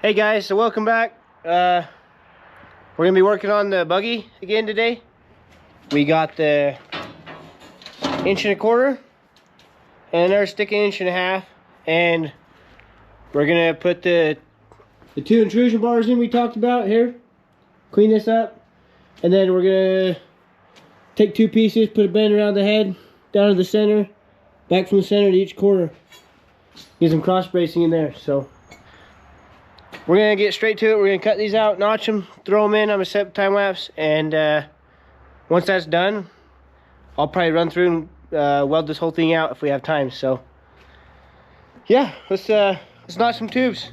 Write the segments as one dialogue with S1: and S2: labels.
S1: Hey guys, so welcome back. We're gonna be working on the buggy again today. We got the 1.25 inch and our stick 1.5 inch, and we're gonna put the 2 intrusion bars in we talked about here. Clean this up, and then we're gonna take 2 pieces, put a bend around the head, down to the center, back from the center to each corner. Get some cross bracing in there. So we're gonna get straight to it. We're gonna cut these out, notch them, throw them in. I'm gonna set time lapse, and once that's done, I'll probably run through and weld this whole thing out if we have time. So yeah, let's notch some tubes.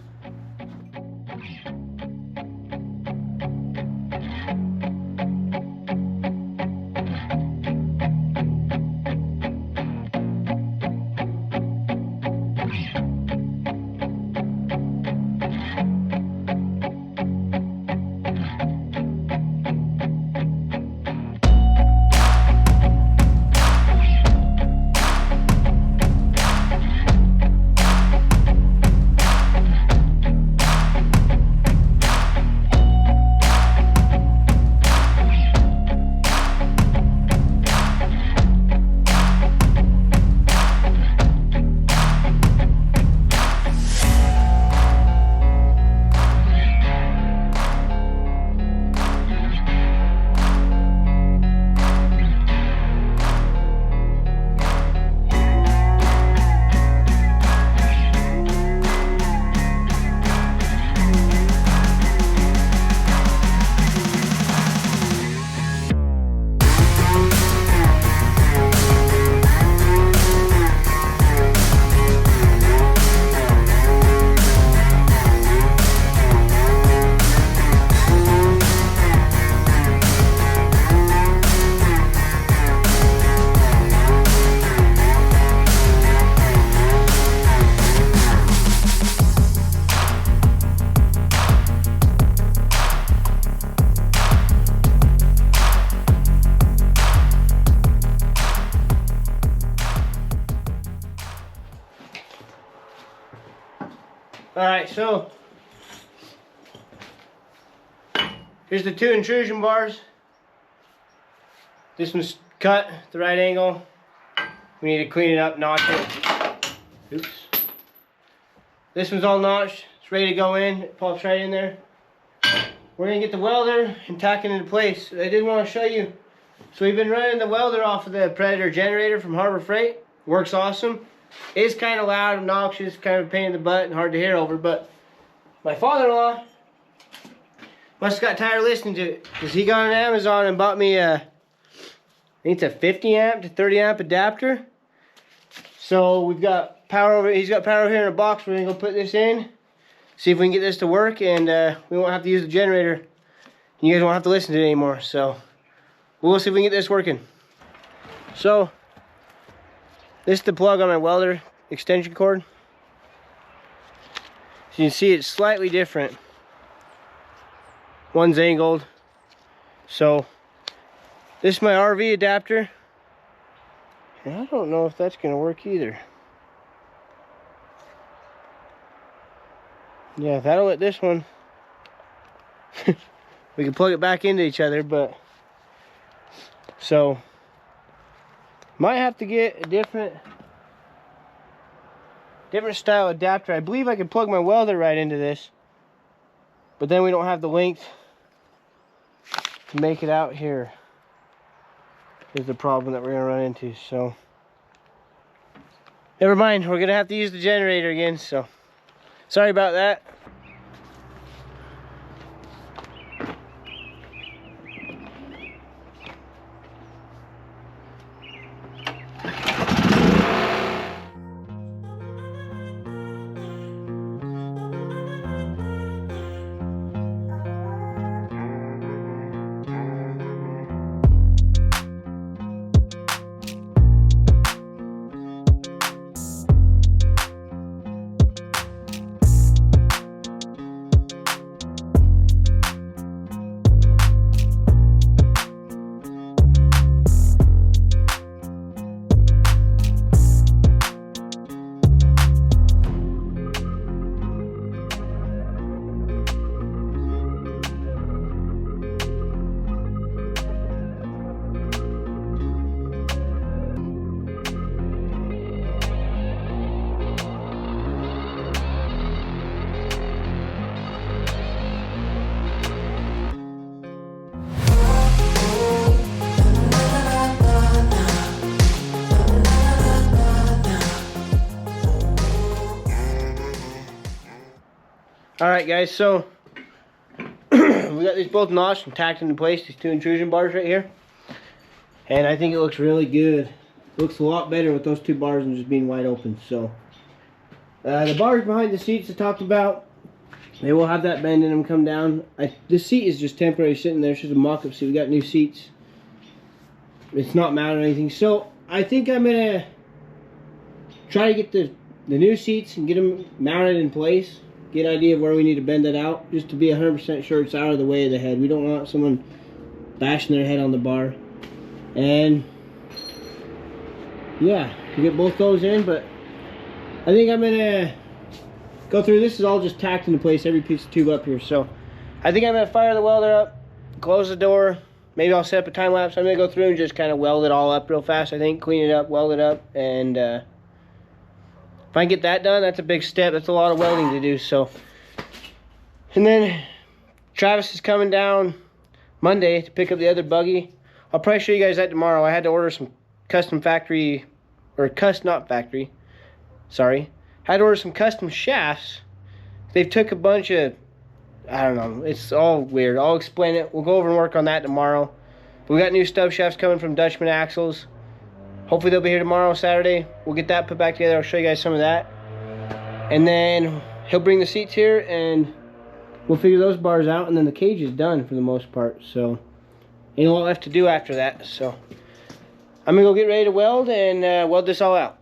S1: Alright, so here's the 2 intrusion bars. This one's cut at the right angle. We need to clean it up, notch it. Oops. This one's all notched. It's ready to go in. It pops right in there. We're going to get the welder and tack it into place. I did want to show you. So we've been running the welder off of the Predator generator from Harbor Freight. Works awesome. It's kind of loud, obnoxious, kind of a pain in the butt and hard to hear over, but my father-in-law must have got tired of listening to it, because he got on Amazon and bought me I think it's a 50 amp to 30 amp adapter. So we've got power over, he's got power over here in a box. We're going to go put this in, see if we can get this to work, and we won't have to use the generator. You guys won't have to listen to it anymore, so we'll see if we can get this working. So this is the plug on my welder extension cord. So you can see it's slightly different. One's angled. So this is my RV adapter. And I don't know if that's gonna work either. Yeah, that'll let this one. We can plug it back into each other, but so might have to get a different style adapter. I believe I could plug my welder right into this, but then we don't have the length to make it out here. Is the problem that we're gonna run into. So never mind, we're gonna have to use the generator again, so sorry about that. Alright guys, so we got these both notched and tacked into place, these two intrusion bars right here. And I think it looks really good. It looks a lot better with those two bars than just being wide open. So the bars behind the seats I talked about, they will have that bend in them come down. This seat is just temporary sitting there. It's just a mock-up seat. We got new seats. It's not mounted or anything. So I think I'm going to try to get the new seats and get them mounted in place. Get an idea of where we need to bend it out, just to be 100% sure it's out of the way of the head. We don't want someone bashing their head on the bar. And yeah, we get both those in, but I think I'm gonna go through. This is all just tacked into place, every piece of tube up here. So I think I'm gonna fire the welder up, close the door. Maybe I'll set up a time lapse. I'm gonna go through and just kind of weld it all up real fast. I think clean it up, weld it up, and if I can get that done, that's a big step. That's a lot of welding to do. So, and then Travis is coming down Monday to pick up the other buggy. I'll probably show you guys that tomorrow. I had to order some custom factory, or not factory, sorry. I had to order some custom shafts. They've took a bunch of, I don't know, it's all weird. I'll explain it. We'll go over and work on that tomorrow. But we got new stub shafts coming from Dutchman Axles. Hopefully they'll be here tomorrow, Saturday. We'll get that put back together. I'll show you guys some of that. And then he'll bring the seats here and we'll figure those bars out, and then the cage is done for the most part. So ain't a lot left to do after that. So I'm gonna go get ready to weld and weld this all out.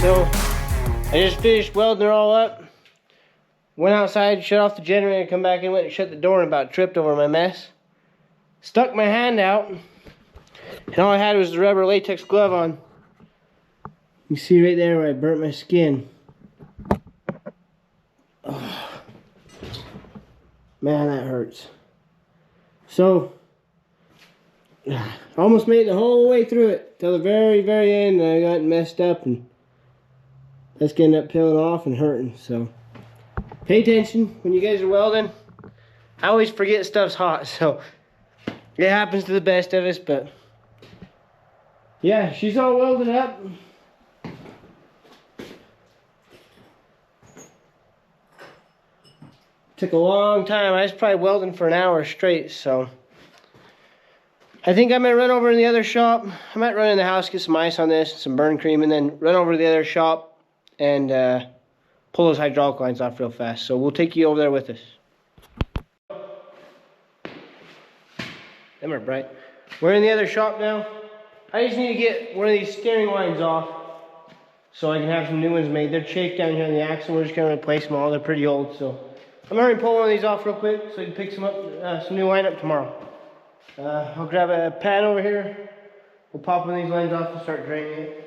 S1: So I just finished welding it all up. Went outside, shut off the generator, come back in, went and shut the door, and about tripped over my mess. Stuck my hand out, and all I had was the rubber latex glove on. You see right there where I burnt my skin. Oh, man, that hurts. So, I almost made it the whole way through it, till the very, very end, and I got messed up, and that's gonna end up peeling off and hurting. So, pay attention when you guys are welding. I always forget stuff's hot, so it happens to the best of us, but yeah, she's all welded up. Took a long time. I was probably welding for an hour straight, so I think I'm gonna run over in the other shop. I might run in the house, get some ice on this, some burn cream, and then run over to the other shop and pull those hydraulic lines off real fast. So we'll take you over there with us. Them are bright. We're in the other shop now. I just need to get one of these steering lines off so I can have some new ones made. They're chafed down here in the axle. We're just gonna replace them all. They're pretty old, so I'm gonna hurry and pull one of these off real quick so we can pick some up, some new line up tomorrow. I'll grab a pan over here. We'll pop one of these lines off and start draining it.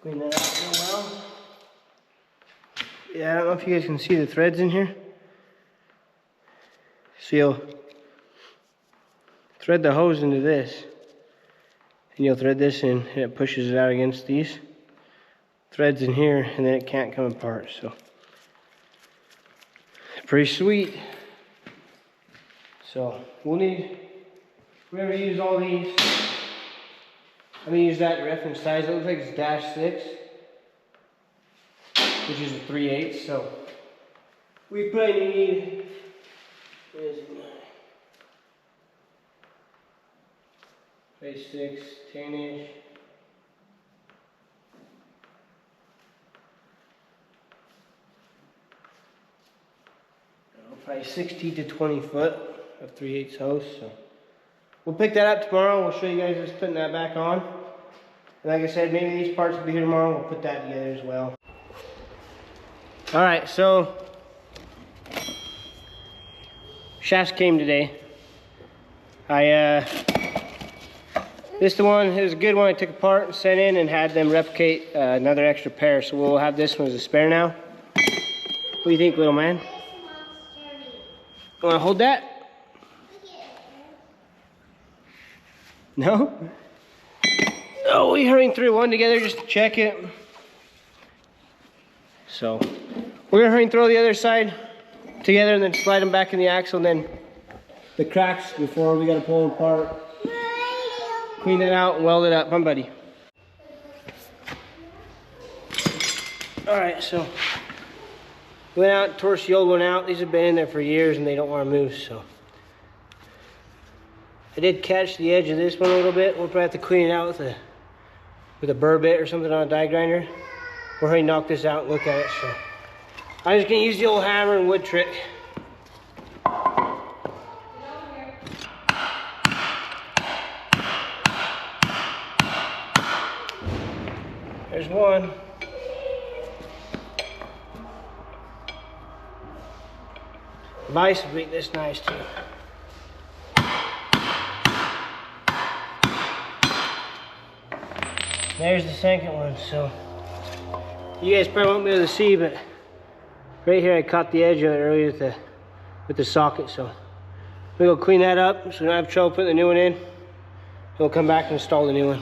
S1: Clean that out real well. Yeah, I don't know if you guys can see the threads in here. So you'll thread the hose into this. And you'll thread this in and it pushes it out against these threads in here and then it can't come apart. So pretty sweet. So we're gonna use all these. I'm gonna use that reference size. It looks like it's -6, which is a 3/8. So we probably need, what is it? 6, 10-inch. Probably 16 to 20 foot of 3/8 hose. So we'll pick that up tomorrow. We'll show you guys just putting that back on. And like I said, maybe these parts will be here tomorrow. We'll put that together as well. All right, so shafts came today. This is the one, it was a good one I took apart and sent in and had them replicate another extra pair. So we'll have this one as a spare now. What do you think, little man? You wanna hold that? No? Oh, we hurrying through one together just to check it. So we're gonna hurry and throw the other side together and then slide them back in the axle and then the cracks before we gotta pull them apart. Clean it out and weld it up, huh, buddy? All right, so went out, tore the old one out. These have been in there for years and they don't want to move, so. I did catch the edge of this one a little bit. We'll probably have to clean it out with a burr bit or something on a die grinder. We'll hurry and knock this out and look at it, so. I'm just gonna use the old hammer and wood trick. There's one. Vice would make this nice too. There's the second one. So you guys probably won't be able to see, but right here I caught the edge of it earlier with the socket. So we'll go clean that up so we don't have trouble putting the new one in. We'll come back and install the new one.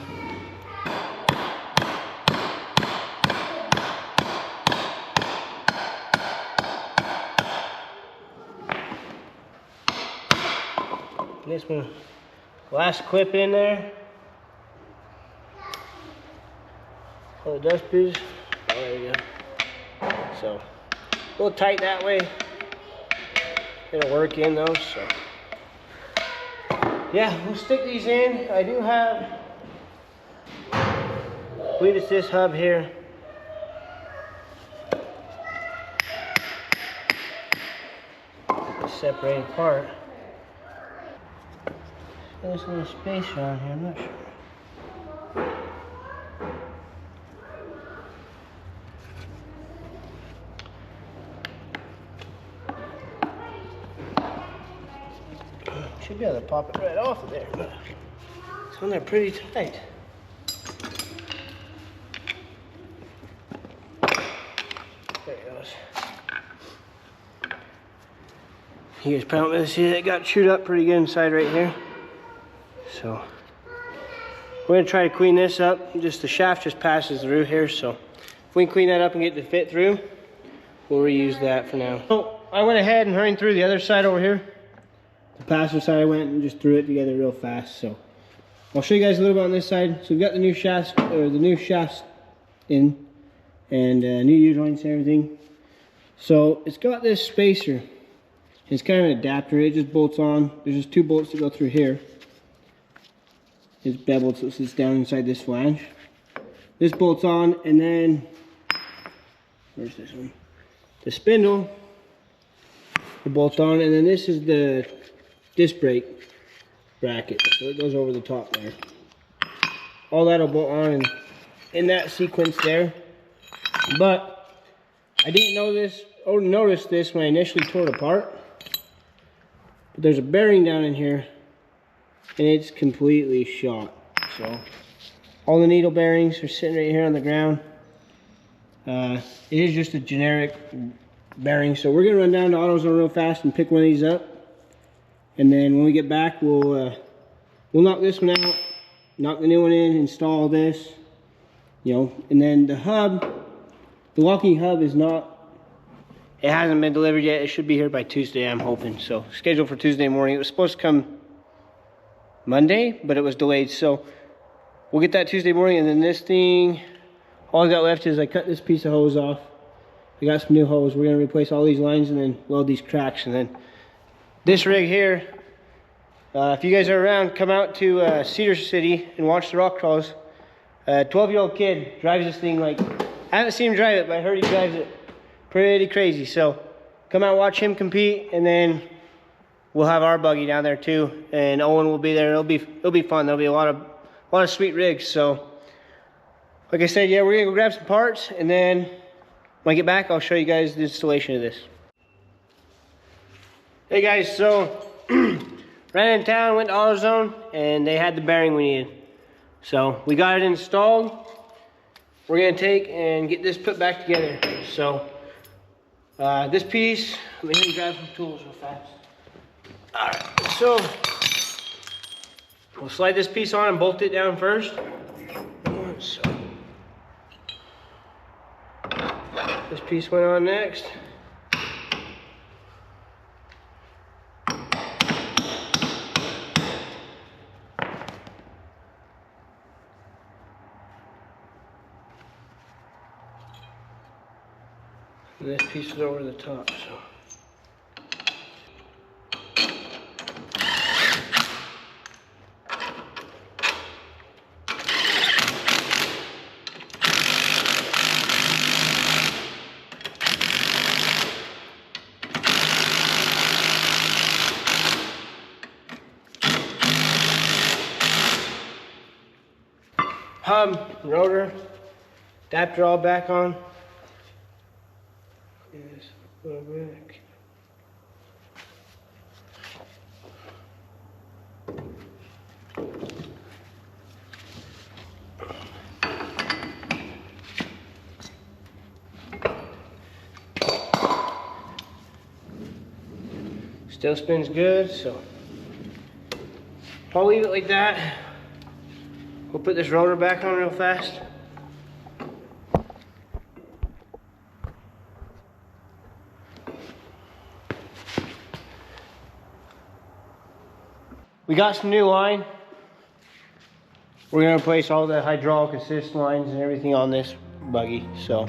S1: This one, last clip in there. All the dust pieces. Oh, there we go. So, a little tight that way. It'll work in those. So, yeah, we'll stick these in. I do have, I believe it's this hub here. It's separated apart. There's a little space around here, I'm not sure. Should be able to pop it right off of there, but it's on there pretty tight. There it goes. You guys probably don't see it got chewed up pretty good inside right here. So we're gonna try to clean this up. Just the shaft just passes through here, so if we can clean that up and get it to fit through, we'll reuse that for now. So I went ahead and hurried through the other side over here. The passenger side I went and just threw it together real fast. So I'll show you guys a little bit on this side. So we've got the new shafts, or the new shafts in, and new U-joints and everything. So it's got this spacer. It's kind of an adapter. It just bolts on. There's just 2 bolts that go through here. It's beveled so it sits down inside this flange. This bolts on, and then where's this one? The spindle will bolt on, and then this is the disc brake bracket, so it goes over the top there. All that'll bolt on in that sequence there. But I didn't know this or notice this when I initially tore it apart. But there's a bearing down in here, and it's completely shot. So all the needle bearings are sitting right here on the ground. It is just a generic bearing, so we're gonna run down to AutoZone real fast and pick one of these up. And then when we get back, we'll knock this one out, knock the new one in, install this, you know. And then the hub, the locking hub is not, it hasn't been delivered yet. It should be here by Tuesday, I'm hoping. So scheduled for Tuesday morning. It was supposed to come Monday, but it was delayed. So we'll get that Tuesday morning. And then this thing, all I got left is I cut this piece of hose off. I got some new hose. We're gonna replace all these lines and then weld these cracks. And then this rig here, if you guys are around, come out to Cedar City and watch the rock crawls. A 12-year-old kid drives this thing like, I haven't seen him drive it, but I heard he drives it pretty crazy. So come out, watch him compete, and then we'll have our buggy down there too. And Owen will be there. It'll be fun. There'll be a lot of sweet rigs. So like I said, yeah, we're gonna go grab some parts, and then when I get back, I'll show you guys the installation of this. Hey guys, so ran in town, went to AutoZone, and they had the bearing we needed. So we got it installed. We're gonna take and get this put back together. So this piece, let me grab some tools real fast. All right, so we'll slide this piece on and bolt it down first. So this piece went on next. And this piece is over the top, so. Hub, rotor, adapter all back on. Yes, a little bit. Still spins good, so I'll leave it like that. We'll put this rotor back on real fast. We got some new line. We're gonna replace all the hydraulic assist lines and everything on this buggy, so.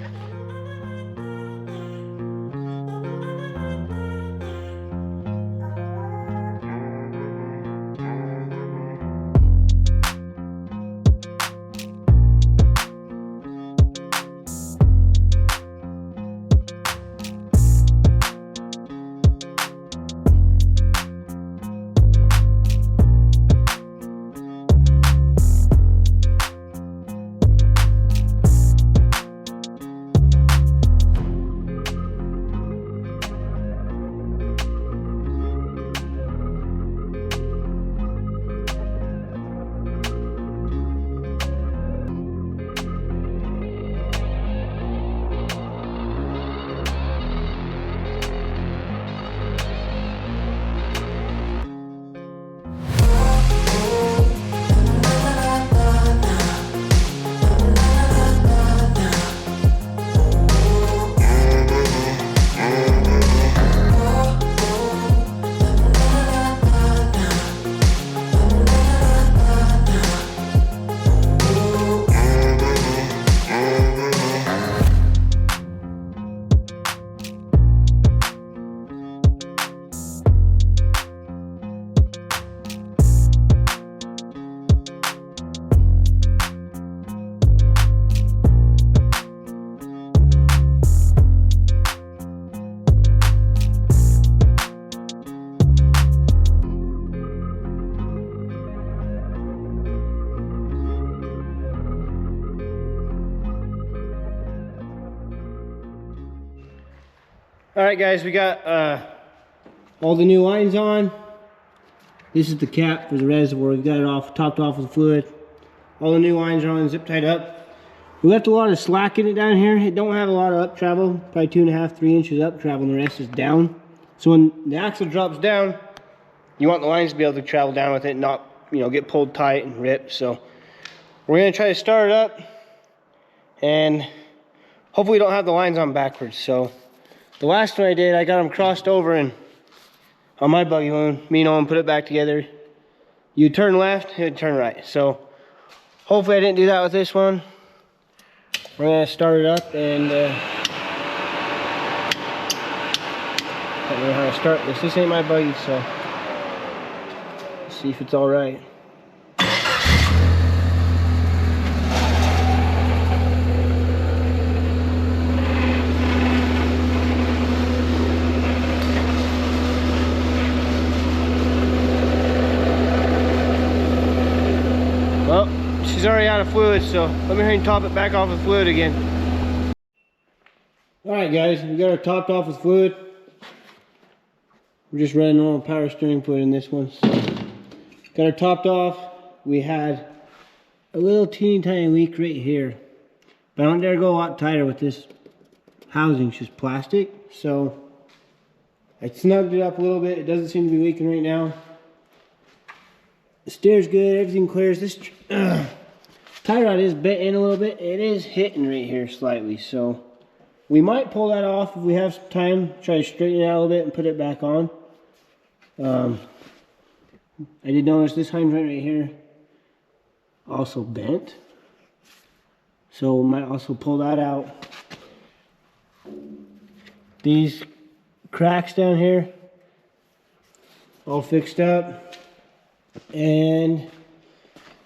S1: Alright guys, we got all the new lines on. This is the cap for the reservoir. We've got it off, topped off with fluid. All the new lines are on, zip tied up. We left a lot of slack in it down here. It don't have a lot of up travel, probably 2.5, 3 inches up travel, and the rest is down. So when the axle drops down, you want the lines to be able to travel down with it and not, you know, get pulled tight and ripped. So we're gonna try to start it up, and hopefully we don't have the lines on backwards. So the last one I did, I got them crossed over, and on my buggy when me and Owen put it back together, you turn left, it would turn right. So hopefully I didn't do that with this one. We're gonna start it up, and I don't know how to start this. This ain't my buggy, so let's see if it's all right. Well, she's already out of fluid, so let me hurry and top it back off with fluid again. Alright guys, we got her topped off with fluid. We're just running normal power steering fluid in this one. So got her topped off. We had a little teeny tiny leak right here, but I don't dare go a lot tighter with this housing. It's just plastic. So I snugged it up a little bit. It doesn't seem to be leaking right now. The steer's good, everything clears. This tie rod is bent in a little bit. It is hitting right here slightly, so we might pull that off if we have some time. Try to straighten it out a little bit and put it back on. I did notice this hydrant right here also bent, so we might also pull that out. These cracks down here all fixed up, and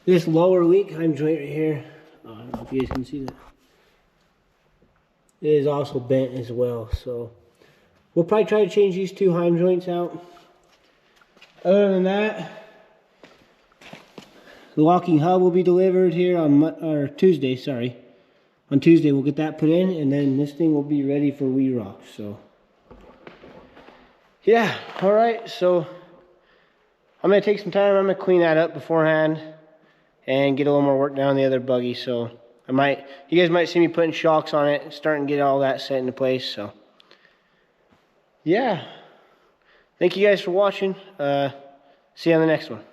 S1: this lower leak heim joint right here, I don't know if you guys can see that, it is also bent as well. So we'll probably try to change these two heim joints out. Other than that, the locking hub will be delivered here on Tuesday. Sorry, on Tuesday we'll get that put in, and then this thing will be ready for we rock. So yeah, all right. So I'm gonna take some time. I'm gonna clean that up beforehand and get a little more work done on the other buggy. So you guys might see me putting shocks on it and starting to get all that set into place. So yeah, thank you guys for watching. See you on the next one.